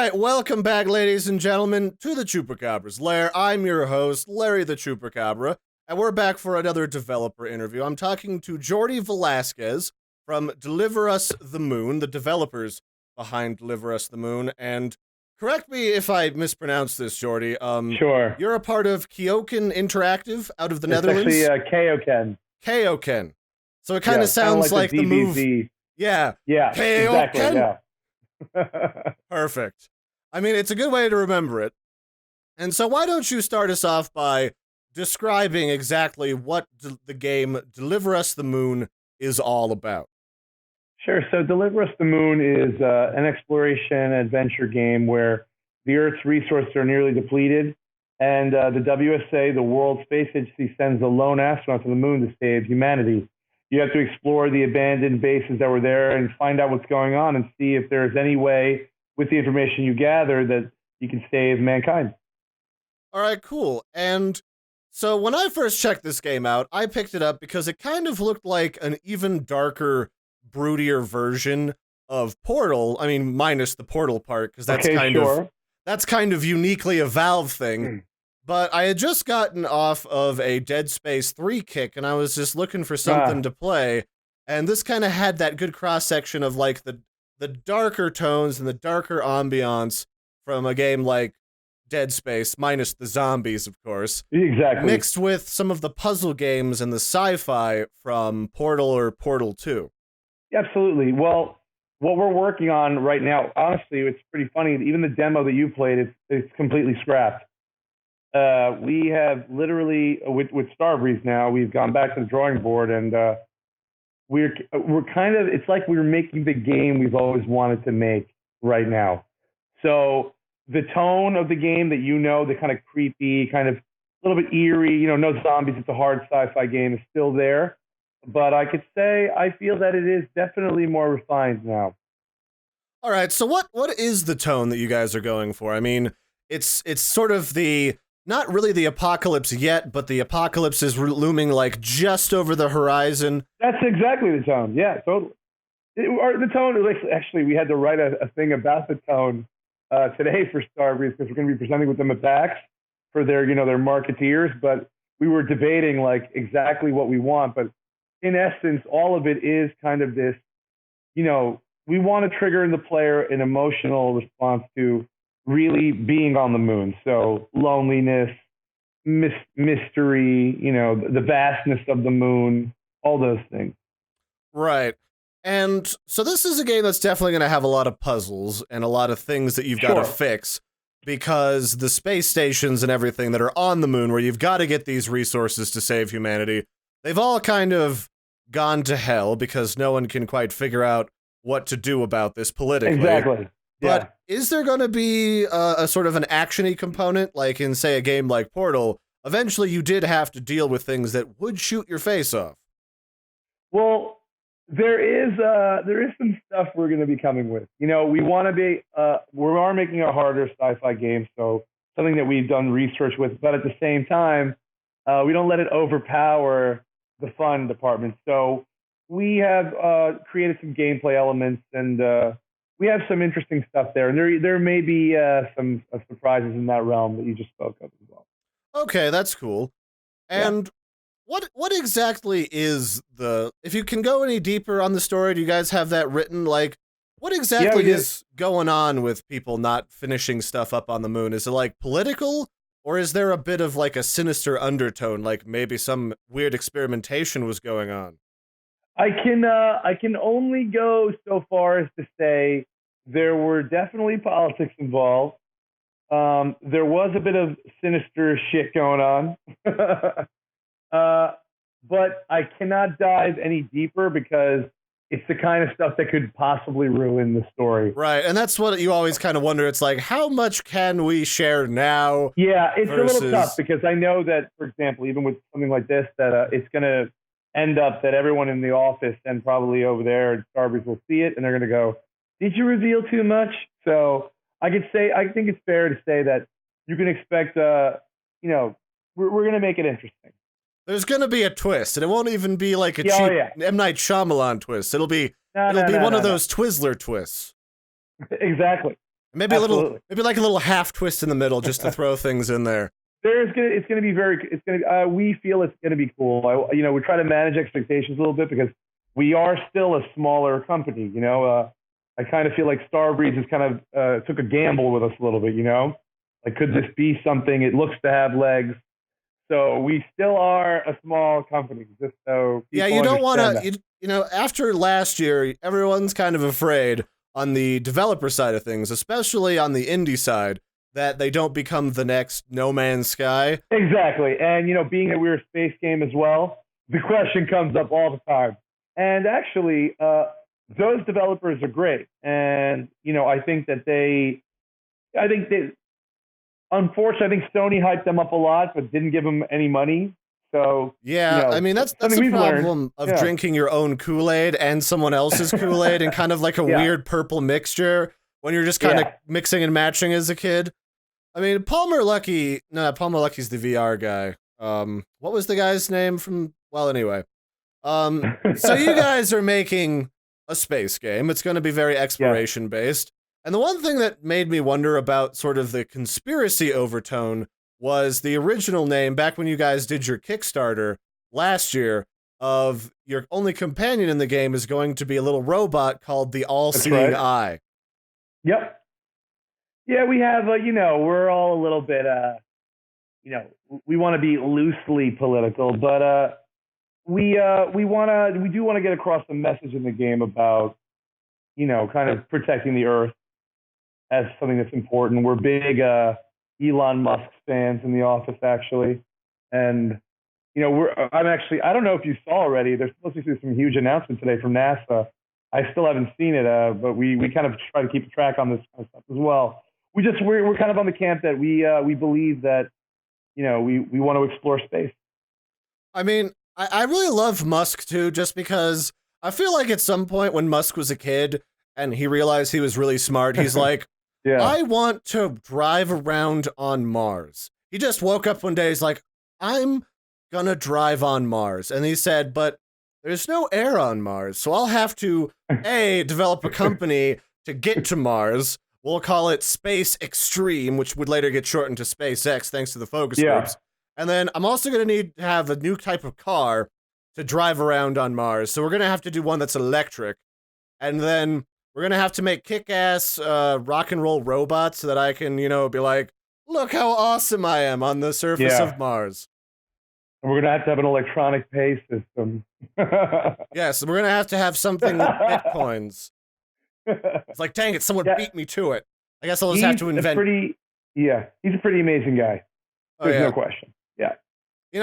right, welcome back, ladies and gentlemen, to the Chupacabra's Lair. I'm your host, Larry the Chupacabra, and we're back for another developer interview. I'm talking to Jordy Velasquez from Deliver Us the Moon, the developers behind Deliver Us the Moon, and correct me if I mispronounce this, Jordy. Sure. You're a part of Keoken Interactive out of the It's Netherlands? actually Keoken. Keoken. So it kind of sounds like the move. Yeah. Yeah, Keoken. exactly, yeah. Perfect. I mean, it's a good way to remember it. And so why don't you start us off by describing exactly what the game Deliver Us the Moon is all about? Sure. So Deliver Us the Moon is an exploration adventure game where the Earth's resources are nearly depleted, and the WSA, the World Space Agency, sends a lone astronaut to the moon to save humanity. You have to explore the abandoned bases that were there and find out what's going on and see if there's any way, with the information you gather, that you can save mankind. All right, cool. And so when I first checked this game out, I picked it up because it kind of looked like an even darker, broodier version of Portal. I mean, minus the Portal part, because that's kind of uniquely a Valve thing. But I had just gotten off of a Dead Space 3 kick, and I was just looking for something to play. And this kind of had that good cross-section of like the darker tones and the darker ambiance from a game like Dead Space, minus the zombies, of course. Exactly. Mixed with some of the puzzle games and the sci-fi from Portal or Portal 2. Absolutely. Well, what we're working on right now, honestly, it's pretty funny. Even the demo that you played, it's completely scrapped. We have literally, with Starbreeze now, we've gone back to the drawing board, and we're kind of, it's like we're making the game we've always wanted to make right now. So the tone of the game that the kind of creepy, kind of a little bit eerie, no zombies, it's a hard sci-fi game, is still there. But I could say I feel that it is definitely more refined now. All right, so what is the tone that you guys are going for? I mean, it's sort of not really the apocalypse yet, but the apocalypse is looming like just over the horizon. That's exactly the tone. Yeah, totally. The tone is actually, we had to write a thing about the tone today for Starbreeze because we're going to be presenting with them at PAX for their marketeers. But we were debating like exactly what we want. But in essence, all of it is kind of this, we want to trigger in the player an emotional response to really being on the moon. So loneliness, mystery, the vastness of the moon, all those things. Right. And so this is a game that's definitely going to have a lot of puzzles and a lot of things that you've got to fix, because the space stations and everything that are on the moon where you've got to get these resources to save humanity, they've all kind of gone to hell because no one can quite figure out what to do about this politically. Exactly. But is there going to be a sort of an action-y component, like in, say, a game like Portal? Eventually, you did have to deal with things that would shoot your face off. Well, there is some stuff we're going to be coming with. We want to be, we are making a harder sci-fi game, so something that we've done research with, but at the same time, we don't let it overpower the fun department. So we have created some gameplay elements, and we have some interesting stuff there, and there may be some surprises in that realm that you just spoke of as well. Okay, that's cool. And what exactly is if you can go any deeper on the story, do you guys have that written? Like, what exactly is going on with people not finishing stuff up on the moon? Is it like political, or is there a bit of like a sinister undertone, like maybe some weird experimentation was going on? I can only go so far as to say there were definitely politics involved. There was a bit of sinister shit going on. But I cannot dive any deeper because it's the kind of stuff that could possibly ruin the story. Right, and that's what you always kind of wonder. It's like, how much can we share now? Yeah, it's a little tough because I know that, for example, even with something like this, that it's going to end up that everyone in the office and probably over there at Starbreeze will see it, and they're going to go, did you reveal too much? So I think it's fair to say that you can expect, we're going to make it interesting. There's going to be a twist, and it won't even be like a cheap M. Night Shyamalan twist. It'll be one of those Twizzler twists. Exactly. Maybe Absolutely. maybe like a little half twist in the middle just to throw things in there. We feel it's gonna be cool. We try to manage expectations a little bit because we are still a smaller company. I kind of feel like Starbreeze has kind of took a gamble with us a little bit. Like, could this be something? It looks to have legs. So we still are a small company, just so people You don't want understand to, after last year, everyone's kind of afraid on the developer side of things, especially on the indie side, that they don't become the next No Man's Sky. Exactly. And, being that we're a space game as well, the question comes up all the time. And actually, those developers are great. And, unfortunately, I think Sony hyped them up a lot, but didn't give them any money. So yeah, I mean that's the problem of drinking your own Kool-Aid and someone else's Kool-Aid and kind of like a weird purple mixture when you're just kind of mixing and matching as a kid. I mean, Palmer Luckey's the VR guy. What was the guy's name from? Well, anyway. So you guys are making a space game. It's going to be very exploration based. And the one thing that made me wonder about sort of the conspiracy overtone was the original name back when you guys did your Kickstarter last year of your only companion in the game is going to be a little robot called the All-Seeing Eye. Yep. Yeah, we have, we're all a little bit, we want to be loosely political, but we do want to get across the message in the game about, kind of protecting the Earth as something that's important. We're big Elon Musk fans in the office, actually, and I don't know if you saw already. There's supposed to be some huge announcement today from NASA. I still haven't seen it, but we kind of try to keep track on this kind of stuff as well. We're kind of on the camp that we believe that we want to explore space. I mean, I really love Musk too, just because I feel like at some point when Musk was a kid and he realized he was really smart, he's like, I want to drive around on Mars. He just woke up one day, he's like, I'm gonna drive on Mars. And he said, but there's no air on Mars, so I'll have to, develop a company to get to Mars. We'll call it Space Extreme, which would later get shortened to SpaceX thanks to the focus groups. And then I'm also going to need to have a new type of car to drive around on Mars. So we're going to have to do one that's electric. And then we're going to have to make kick-ass rock and roll robots so that I can, be like, look how awesome I am on the surface of Mars. And we're going to have an electronic pay system. Yes, we're going to have something with Bitcoins. It's like, dang it, someone beat me to it. I guess I'll just have to invent. He's a pretty amazing guy. There's no question. Yeah.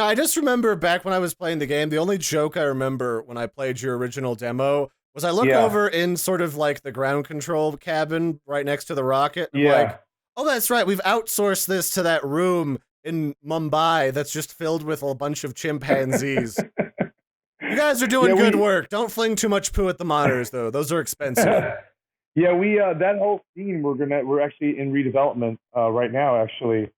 I just remember back when I was playing the game, the only joke I remember when I played your original demo was I look over in sort of like the ground control cabin right next to the rocket. And I'm like, oh, that's right. We've outsourced this to that room in Mumbai that's just filled with a bunch of chimpanzees. You guys are doing good work. Don't fling too much poo at the monitors, though. Those are expensive. We that whole scene we're actually in redevelopment right now. Actually,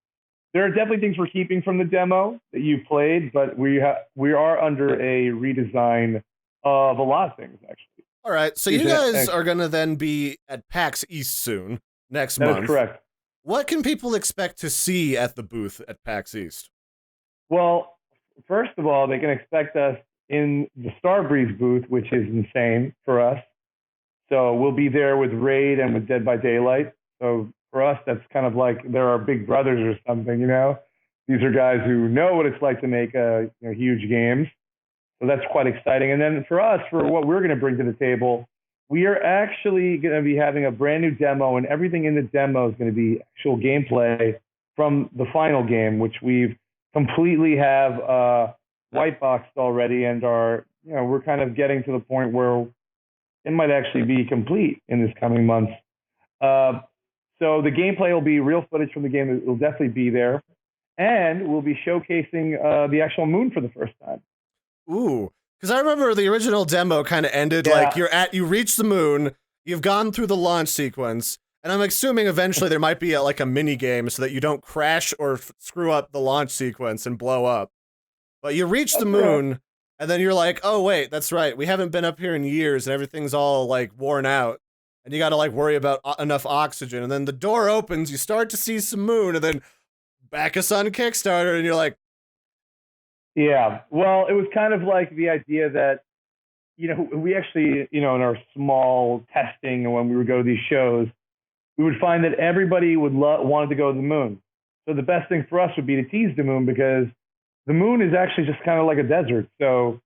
there are definitely things we're keeping from the demo that you played, but we are under a redesign of a lot of things actually. All right, so you guys are gonna then be at PAX East soon next month. That's correct. What can people expect to see at the booth at PAX East? Well, first of all, they can expect us in the Starbreeze booth, which is insane for us. So we'll be there with Raid and with Dead by Daylight. So for us, that's kind of like they're our big brothers or something, These are guys who know what it's like to make huge games. So that's quite exciting. And then for us, for what we're going to bring to the table, we are actually going to be having a brand new demo, and everything in the demo is going to be actual gameplay from the final game, which we've completely have white boxed already, and we're kind of getting to the point where it might actually be complete in this coming months. So the gameplay will be real footage from the game. It will definitely be there, and we'll be showcasing the actual moon for the first time. Ooh, because I remember the original demo kind of ended like you reach the moon, you've gone through the launch sequence, and I'm assuming eventually there might be a mini game so that you don't crash or screw up the launch sequence and blow up. But you reach the moon, and then you're like, oh wait, that's right, we haven't been up here in years, and everything's all like worn out. and you got to like worry about enough oxygen. And then the door opens, you start to see some moon, and then back us on Kickstarter, and you're like, yeah. Well, it was kind of like the idea that, you know, we actually, you know, in our small testing and when we would go to these shows, we would find that everybody would wanted to go to the moon. So the best thing for us would be to tease the moon, because the moon is actually just kind of like a desert. So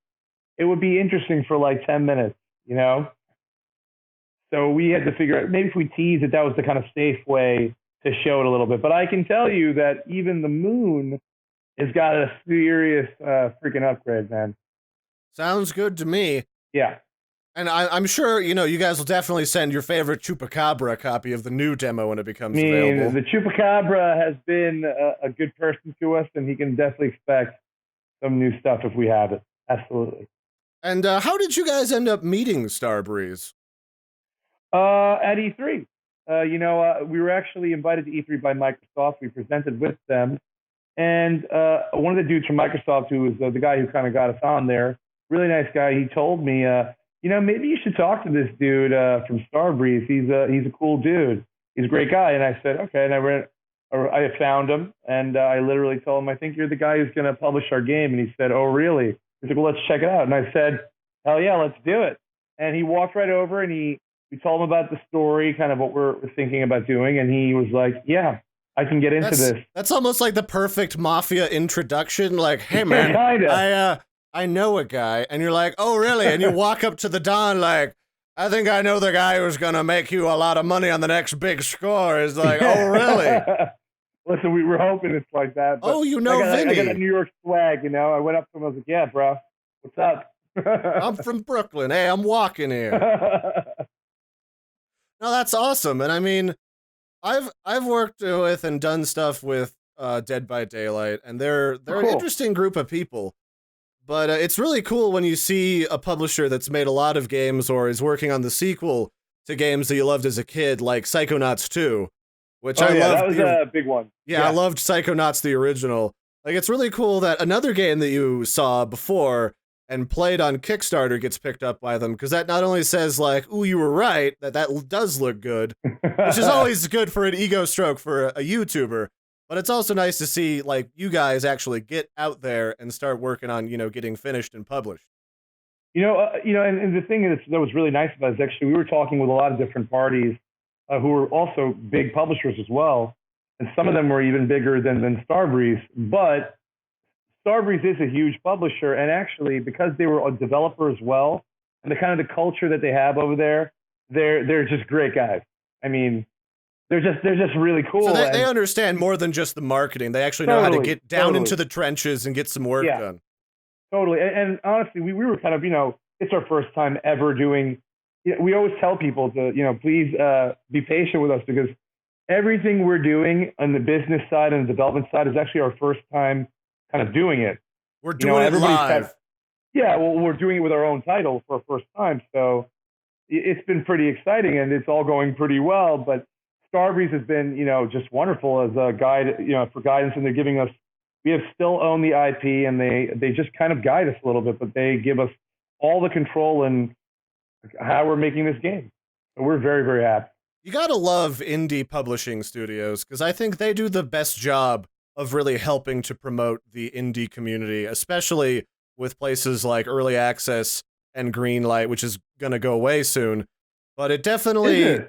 it would be interesting for like 10 minutes, you know? So we had to figure out, maybe if we tease it, that was the kind of safe way to show it a little bit. But I can tell you that even the moon has got a serious freaking upgrade, man. sounds good to me. Yeah. And I'm sure, you know, you guys will definitely send your favorite Chupacabra a copy of the new demo when it becomes available. The Chupacabra has been a good person to us, and he can definitely expect some new stuff if we have it. Absolutely. And how did you guys end up meeting Starbreeze? At E3. You know, we were actually invited to E3 by Microsoft. We presented with them. And one of the dudes from Microsoft, who was the guy who kind of got us on there, really nice guy, he told me, you know, maybe you should talk to this dude from Starbreeze. He's a cool dude. He's a great guy. And I said, okay. And I found him, and I literally told him, I think you're the guy who's going to publish our game. And he said, oh, really? He's like, well, let's check it out. And I said, hell yeah, let's do it. And he walked right over, and we told him about the story, kind of what we're thinking about doing. And he was like, yeah, I can get into this. That's almost like the perfect Mafia introduction. Like, hey, man, I know a guy. And you're like, oh, really? And you walk up to the Don like, I think I know the guy who's going to make you a lot of money on the next big score. Is like, oh, really? Listen, we were hoping it's like that. Oh, you know Vinny. I got that New York swag, you know. I went up to him, I was like, yeah, bro, what's up? I'm from Brooklyn. Hey, I'm walking here. No, that's awesome. And I mean, I've worked with and done stuff with Dead by Daylight, and they're cool. An interesting group of people. But it's really cool when you see a publisher that's made a lot of games or is working on the sequel to games that you loved as a kid, like Psychonauts 2, which I loved. That was a big one. Yeah, I loved Psychonauts the original. Like, it's really cool that another game that you saw before and played on Kickstarter gets picked up by them, because that not only says, like, ooh, you were right, that does look good, which is always good for an ego stroke for a YouTuber, but it's also nice to see, like, you guys actually get out there and start working on, you know, getting finished and published. You know, and the thing that was really nice about it is actually we were talking with a lot of different parties who were also big publishers as well, and some of them were even bigger than Starbreeze, but Starbreeze is a huge publisher, and actually, because they were a developer as well, and the kind of the culture that they have over there, they're just great guys. I mean, they're just really cool. So they understand more than just the marketing. They actually know how to get down into the trenches and get some work done. Totally. And honestly, we were kind of, you know, it's our first time ever doing. You know, we always tell people to, you know, please be patient with us, because everything we're doing on the business side and the development side is actually our first time kind of doing it. We're doing it live. We're doing it with our own title for our first time. So it's been pretty exciting, and it's all going pretty well. But Starbreeze has been, you know, just wonderful as a guide, you know, for guidance, and they're giving us. We have still own the IP, and they just kind of guide us a little bit, but they give us all the control in how we're making this game. So we're very, very happy. You gotta love indie publishing studios, because I think they do the best job of really helping to promote the indie community, especially with places like Early Access and Greenlight, which is going to go away soon. But it definitely,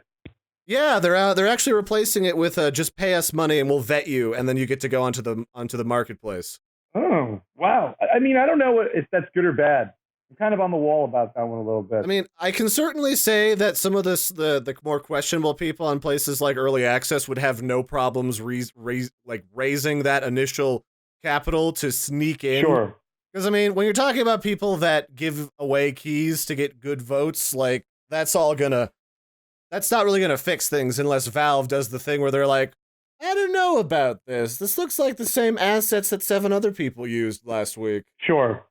yeah, they're actually replacing it with just pay us money and we'll vet you, and then you get to go onto the marketplace. Oh, wow. I mean, I don't know if that's good or bad. I'm kind of on the wall about that one a little bit. I mean, I can certainly say that some of the more questionable people on places like Early Access would have no problems raising that initial capital to sneak in. Sure. Because, I mean, when you're talking about people that give away keys to get good votes, like, that's not really gonna fix things unless Valve does the thing where they're like, I don't know about this. This looks like the same assets that 7 other people used last week. Sure.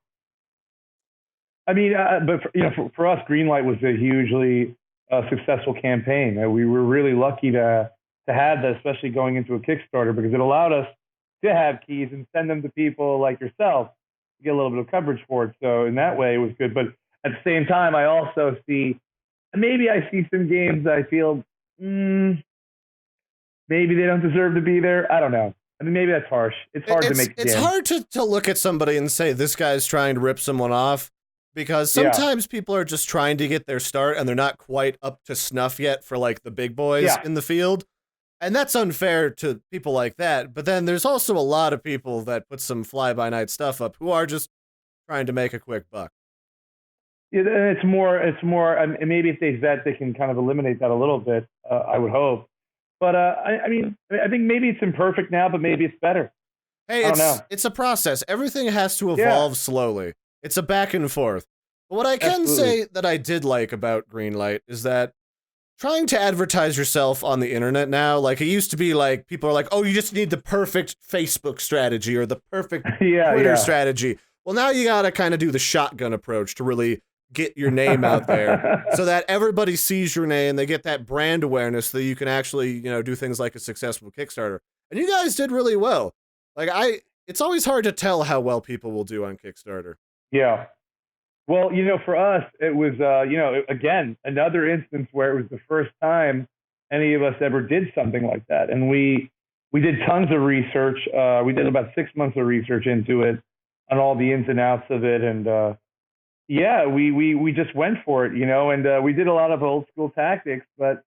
I mean, but for us, Greenlight was a hugely successful campaign. We were really lucky to have that, especially going into a Kickstarter, because it allowed us to have keys and send them to people like yourself to get a little bit of coverage for it. So in that way, it was good. But at the same time, I also see maybe I see some games that I feel maybe they don't deserve to be there. I don't know. I mean, maybe that's harsh. It's hard to make a It's game. hard to look at somebody and say this guy's trying to rip someone off, because sometimes people are just trying to get their start and they're not quite up to snuff yet for like the big boys in the field. And that's unfair to people like that. But then there's also a lot of people that put some fly-by-night stuff up who are just trying to make a quick buck. Yeah, and it's more, and maybe if they vet, they can kind of eliminate that a little bit, I would hope. But I mean, I think maybe it's imperfect now, but maybe it's better. Hey, it's a process. Everything has to evolve slowly. It's a back and forth. But what I can say that I did like about Greenlight is that trying to advertise yourself on the internet now, like it used to be like, people are like, oh, you just need the perfect Facebook strategy or the perfect Twitter strategy. Well, now you gotta kind of do the shotgun approach to really get your name out there so that everybody sees your name, they get that brand awareness so that you can actually, you know, do things like a successful Kickstarter. And you guys did really well. Like it's always hard to tell how well people will do on Kickstarter. Yeah. Well, you know, for us, it was, you know, again, another instance where it was the first time any of us ever did something like that. And we did tons of research. We did about 6 months of research into it on all the ins and outs of it. And, yeah, we just went for it, you know, and we did a lot of old school tactics, but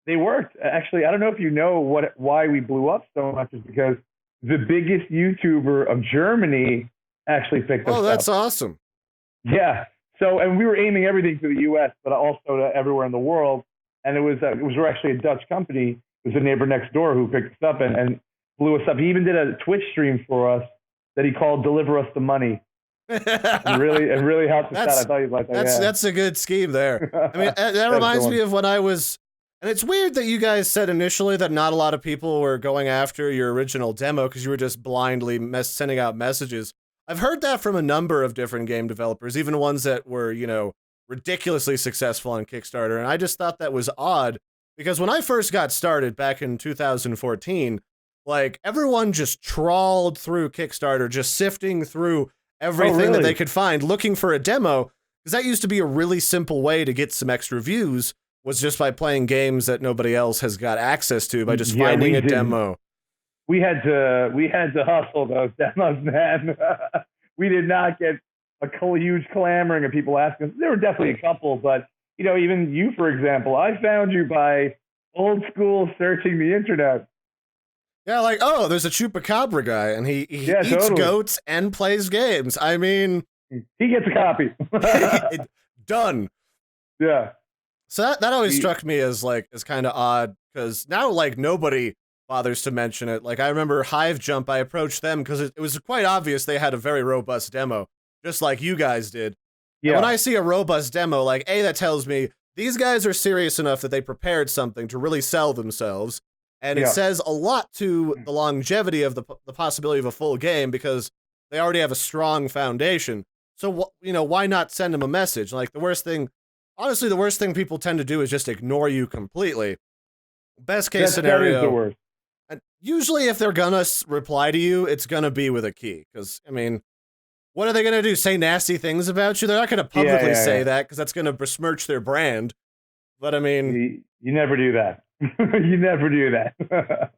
they worked. Actually, I don't know if you know why we blew up so much is because the biggest YouTuber of Germany actually picked us up. Oh, that's awesome. Yeah. So, and we were aiming everything to the U.S., but also to everywhere in the world. And it was actually a Dutch company. It was a neighbor next door who picked us up and blew us up. He even did a Twitch stream for us that he called "Deliver Us the Money." and really helped us out. I thought you'd like that. That's a good scheme there. I mean, that reminds me of when I was, and it's weird that you guys said initially that not a lot of people were going after your original demo because you were just blindly sending out messages. I've heard that from a number of different game developers, even ones that were, you know, ridiculously successful on Kickstarter. And I just thought that was odd because when I first got started back in 2014, like everyone just trawled through Kickstarter, just sifting through everything that they could find, looking for a demo, because that used to be a really simple way to get some extra views, was just by playing games that nobody else has got access to, by just finding a demo. We had to hustle those demos, man. We did not get a huge clamoring of people asking. There were definitely a couple, but you know, even you, for example, I found you by old school searching the internet. Yeah, like, oh, there's a Chupacabra guy, and he eats goats and plays games. I mean, he gets a copy. Done. Yeah. So that always struck me as kind of odd, because now like nobody bothers to mention it. Like I remember Hive Jump, I approached them because it was quite obvious they had a very robust demo, just like you guys did. Yeah. And when I see a robust demo, like that tells me these guys are serious enough that they prepared something to really sell themselves. And it says a lot to the longevity of the possibility of a full game because they already have a strong foundation. So, you know, why not send them a message? Like the worst thing people tend to do is just ignore you completely. Best case scenario. That is the worst. And usually if they're gonna reply to you, it's gonna be with a key. Because, I mean, what are they gonna do? Say nasty things about you? They're not gonna publicly say that because that's gonna besmirch their brand. But I mean, you never do that. You never do that.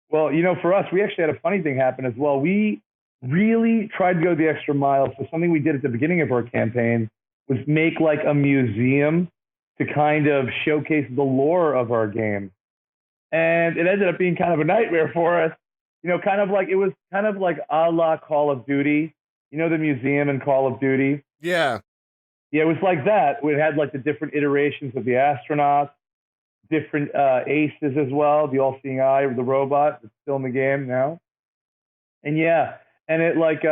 Well, you know, for us, we actually had a funny thing happen as well. We really tried to go the extra mile. So something we did at the beginning of our campaign was make like a museum to kind of showcase the lore of our game. And it ended up being kind of a nightmare for us. You know, it was kind of like a la Call of Duty. You know, the museum in Call of Duty? Yeah. Yeah, it was like that. It had like the different iterations of the astronauts, different aces as well, the all-seeing eye of the robot that's still in the game now. And yeah, and it like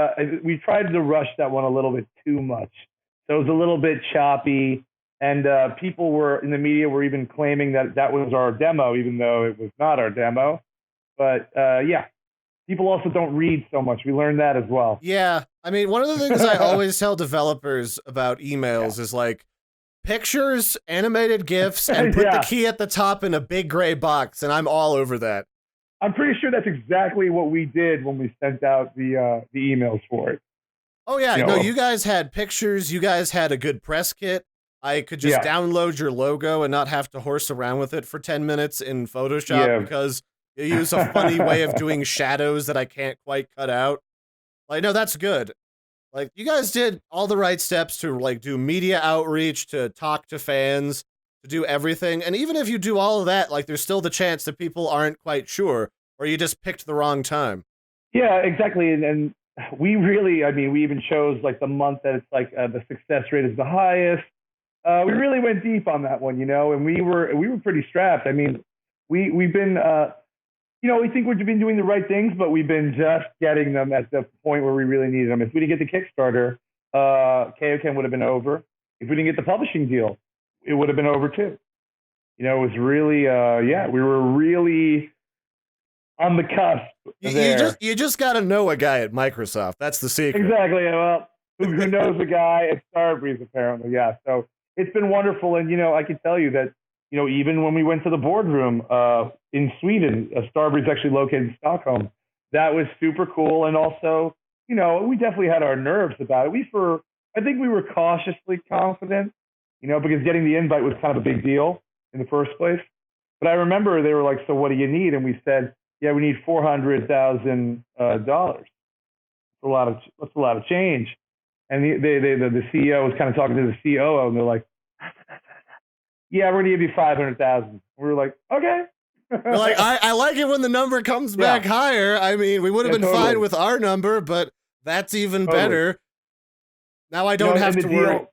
we tried to rush that one a little bit too much. So it was a little bit choppy, and people in the media were even claiming that was our demo, even though it was not our demo. But yeah, people also don't read so much. We learned that as well. Yeah, I mean, one of the things I always tell developers about emails is like, pictures, animated GIFs, and put the key at the top in a big gray box, and I'm all over that. I'm pretty sure that's exactly what we did when we sent out the emails for it. Oh yeah, no, you guys had pictures, you guys had a good press kit. I could just download your logo and not have to horse around with it for 10 minutes in Photoshop because you use a funny way of doing shadows that I can't quite cut out. Like, no, that's good. Like, you guys did all the right steps to, like, do media outreach, to talk to fans, to do everything. And even if you do all of that, like, there's still the chance that people aren't quite sure, or you just picked the wrong time. Yeah, exactly. And we really, I mean, we even chose, like, the month that it's, like, the success rate is the highest. We really went deep on that one, you know, and we were pretty strapped. I mean, we've been, you know, we think we've been doing the right things, but we've been just getting them at the point where we really needed them. If we didn't get the Kickstarter, Keoken would have been over. If we didn't get the publishing deal, it would have been over too. You know, it was really, we were really on the cusp. You just got to know a guy at Microsoft. That's the secret. Exactly. Well, who knows a guy at Starbreeze, apparently. Yeah. So it's been wonderful. And, you know, I can tell you that, you know, even when we went to the boardroom in Sweden, Starbreeze actually located in Stockholm, that was super cool. And also, you know, we definitely had our nerves about it. I think we were cautiously confident, you know, because getting the invite was kind of a big deal in the first place. But I remember they were like, "So what do you need?" And we said, "Yeah, we need $400,000. That's a lot of change." And the CEO was kind of talking to the COO, and they're like, "Yeah, we're gonna give you 500,000." We were like, "Okay." We're like, I like it when the number comes back higher. I mean, we would have been fine with our number, but that's even better. Now I don't have to worry.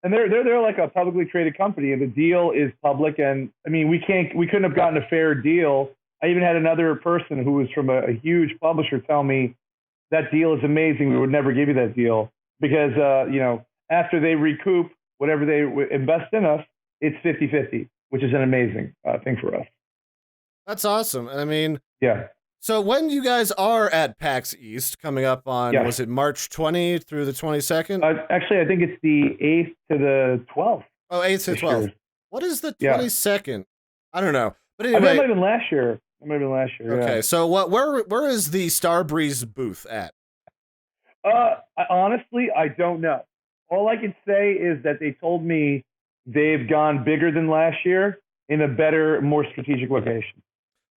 And they're like a publicly traded company, and the deal is public. And I mean, we couldn't have gotten a fair deal. I even had another person who was from a huge publisher tell me that deal is amazing. We would never give you that deal because you know, after they recoup whatever they invest in us, it's 50-50, which is an amazing thing for us. That's awesome. I mean, yeah. So when you guys are at PAX East coming up on, was it March 20 through the 22nd? Actually, I think it's the 8th to the 12th. Oh, 8th to 12th. Year. What is the 22nd? I don't know. But anyway. It might have been last year. Okay, so where is the Starbreeze booth at? Honestly, I don't know. All I can say is that they told me they've gone bigger than last year in a better, more strategic location.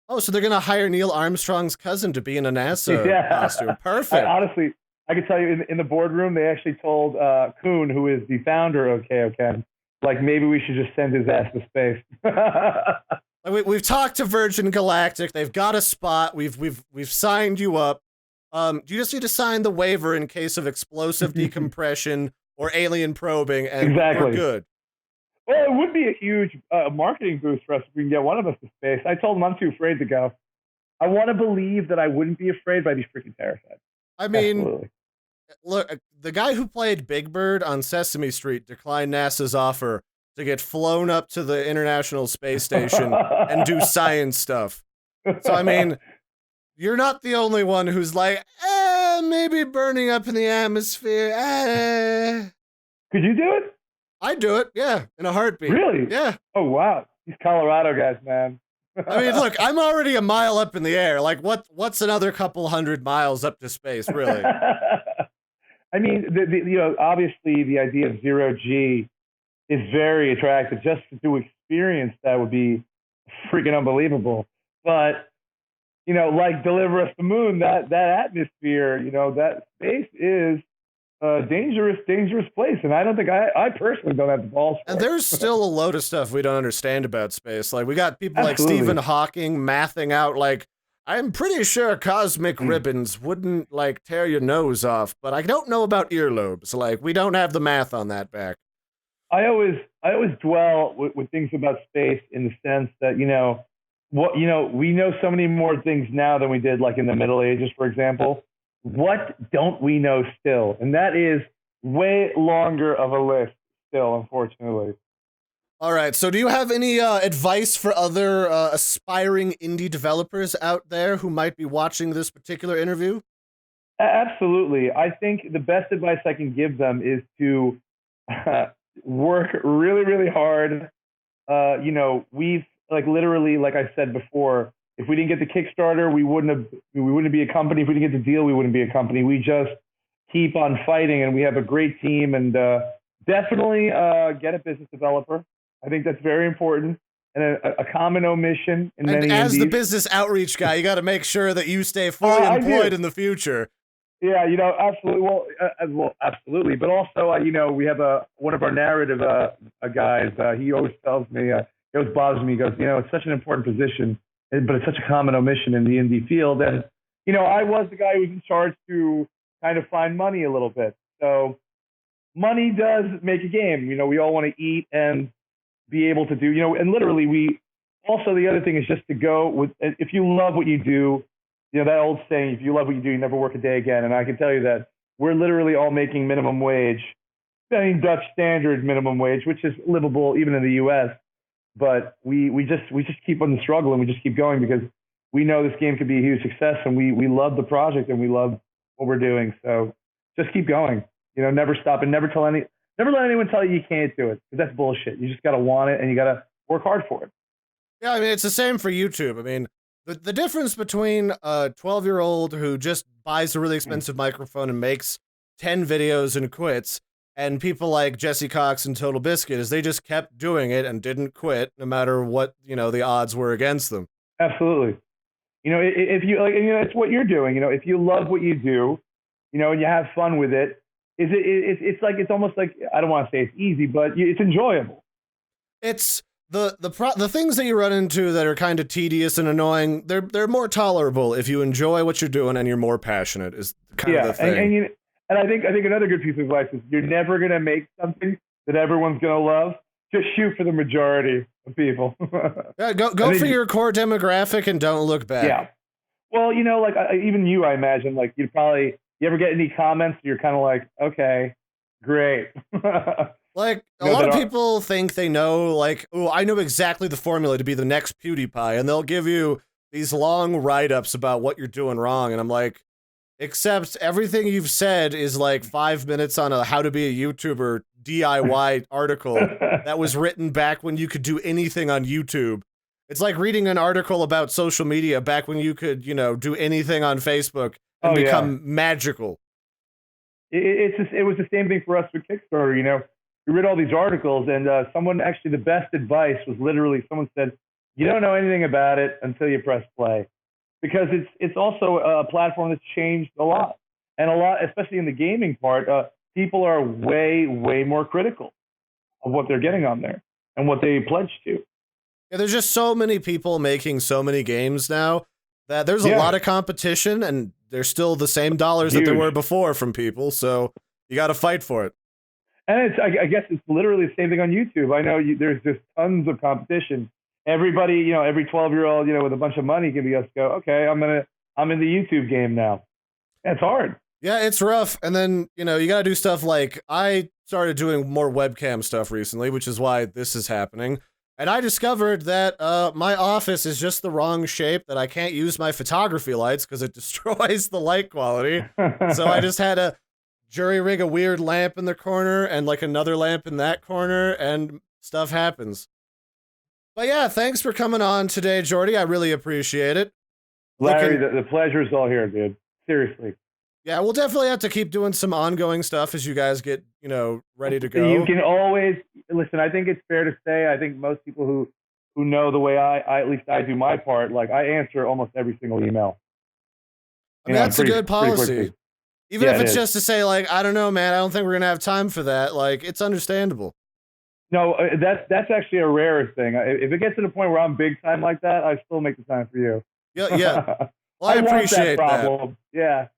Oh, so they're going to hire Neil Armstrong's cousin to be in a NASA costume. Perfect. Honestly, I can tell you in the boardroom, they actually told Kuhn, who is the founder of Keoken, like maybe we should just send his ass to space. We've talked to Virgin Galactic. They've got a spot. We've signed you up. You just need to sign the waiver in case of explosive decompression or alien probing, and we're good. Well, it would be a huge marketing boost for us if we can get one of us to space. I told them I'm too afraid to go. I want to believe that I wouldn't be afraid, but I'd be freaking terrified. I mean, look, the guy who played Big Bird on Sesame Street declined NASA's offer to get flown up to the International Space Station and do science stuff. So, I mean, you're not the only one who's like, maybe burning up in the atmosphere. Could you do it? I'd do it, yeah, in a heartbeat. Really? Yeah. Oh, wow. These Colorado guys, man. I mean, look, I'm already a mile up in the air. Like, what's another couple 100 miles up to space, really? I mean, you know, obviously the idea of zero G is very attractive. Just to experience that would be freaking unbelievable. But, you know, like Deliver Us the Moon, that atmosphere, you know, that space is a dangerous place. And I don't think I personally don't have the balls for it. And there's still a load of stuff we don't understand about space. Like, we got people like Stephen Hawking mathing out, like, I'm pretty sure cosmic ribbons wouldn't, like, tear your nose off, but I don't know about earlobes. Like, we don't have the math on that back. I always dwell with things about space in the sense that, you know, we know so many more things now than we did, like, in the Middle Ages, for example. What don't we know still? And that is way longer of a list still, unfortunately. All right. So do you have any advice for other aspiring indie developers out there who might be watching this particular interview? Absolutely. I think the best advice I can give them is to work really, really hard. You know, we've literally, like I said before, if we didn't get the Kickstarter, we wouldn't be a company. If we didn't get the deal, we wouldn't be a company. We just keep on fighting, and we have a great team, and Definitely get a business developer. I think that's very important, and a common omission in and many as indies. the business outreach guy, you got to make sure that you stay fully employed in the future. Yeah, absolutely. Well, absolutely. But also, we have one of our narrative guys. He always tells me, he always bothers me. He goes, it's such an important position, but it's such a common omission in the indie field. And I was the guy who was in charge to kind of find money a little bit. So money does make a game. We all want to eat and be able to do. And literally, we also the other thing is just to go with. If you love what you do. That old saying, if you love what you do, you never work a day again. And I can tell you that we're literally all making minimum wage, Dutch standard minimum wage, which is livable even in the U.S. But we just keep on the struggle and we just keep going because we know this game could be a huge success and we love the project and we love what we're doing. So just keep going. Never stop and never let anyone tell you can't do it because that's bullshit. You just got to want it and you got to work hard for it. Yeah, I mean, it's the same for YouTube. I mean, the difference between a 12-year-old who just buys a really expensive microphone and makes 10 videos and quits, and people like Jesse Cox and Total Biscuit is they just kept doing it and didn't quit no matter what, the odds were against them. Absolutely. If you like, it's what you're doing. If you love what you do, and you have fun with it, it's almost like, I don't want to say it's easy, but it's enjoyable. It's the things that you run into that are kind of tedious and annoying, they're more tolerable if you enjoy what you're doing and you're more passionate is kind of the thing. And I think another good piece of advice is you're never going to make something that everyone's going to love. Just shoot for the majority of people. Yeah, go for your core demographic and don't look back. Yeah. Well, like even you, I imagine, like you ever get any comments? You're kind of like, okay, great. Like, a lot of people think they know, like, oh, I know exactly the formula to be the next PewDiePie, and they'll give you these long write-ups about what you're doing wrong, and I'm like, except everything you've said is like 5 minutes on a how to be a YouTuber DIY article that was written back when you could do anything on YouTube. It's like reading an article about social media back when you could, do anything on Facebook and become magical. It was the same thing for us with Kickstarter, We read all these articles, and someone actually, the best advice was literally someone said, you don't know anything about it until you press play. Because it's also a platform that's changed a lot. And especially in the gaming part, people are way, way more critical of what they're getting on there and what they pledge to. Yeah, there's just so many people making so many games now that there's a lot of competition, and there's still the same dollars that there were before from people, so you got to fight for it. And I guess it's literally the same thing on YouTube. I know there's just tons of competition. Everybody, every 12-year-old, with a bunch of money can just go, okay, I'm in the YouTube game now. It's hard. Yeah, it's rough. And then, you got to do stuff like I started doing more webcam stuff recently, which is why this is happening. And I discovered that my office is just the wrong shape, that I can't use my photography lights because it destroys the light quality. So I just had to jury rig a weird lamp in the corner and like another lamp in that corner, and stuff happens. But yeah, thanks for coming on today, Jordy. I really appreciate it. Larry, the pleasure's all here, dude. Seriously. Yeah, we'll definitely have to keep doing some ongoing stuff as you guys get, ready to go. You can always listen. I think it's fair to say, I think most people who know the way I at least I do my part, like I answer almost every single email. I mean, that's a good policy. Even if it's just to say, like, I don't know, man, I don't think we're going to have time for that. Like, it's understandable. No, that's actually a rare thing. If it gets to the point where I'm big time like that, I still make the time for you. Yeah. Well, I appreciate that. Yeah.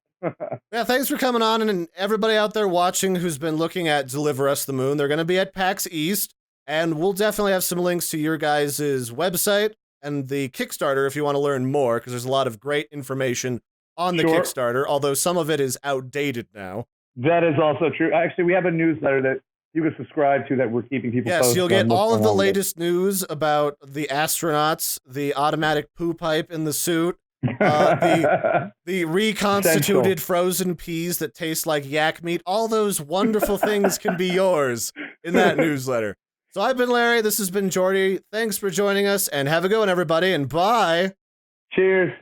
Yeah, thanks for coming on, and everybody out there watching who's been looking at Deliver Us the Moon, they're going to be at PAX East, and we'll definitely have some links to your guys' website and the Kickstarter if you want to learn more, because there's a lot of great information on the Kickstarter, although some of it is outdated now. That is also true. Actually, we have a newsletter that you can subscribe to that we're keeping people posted. Yes, you'll get all of the latest news about the astronauts, the automatic poo pipe in the suit, the reconstituted frozen peas that taste like yak meat. All those wonderful things can be yours in that newsletter. So I've been Larry. This has been Jordy. Thanks for joining us, and have a good one, everybody, and bye. Cheers.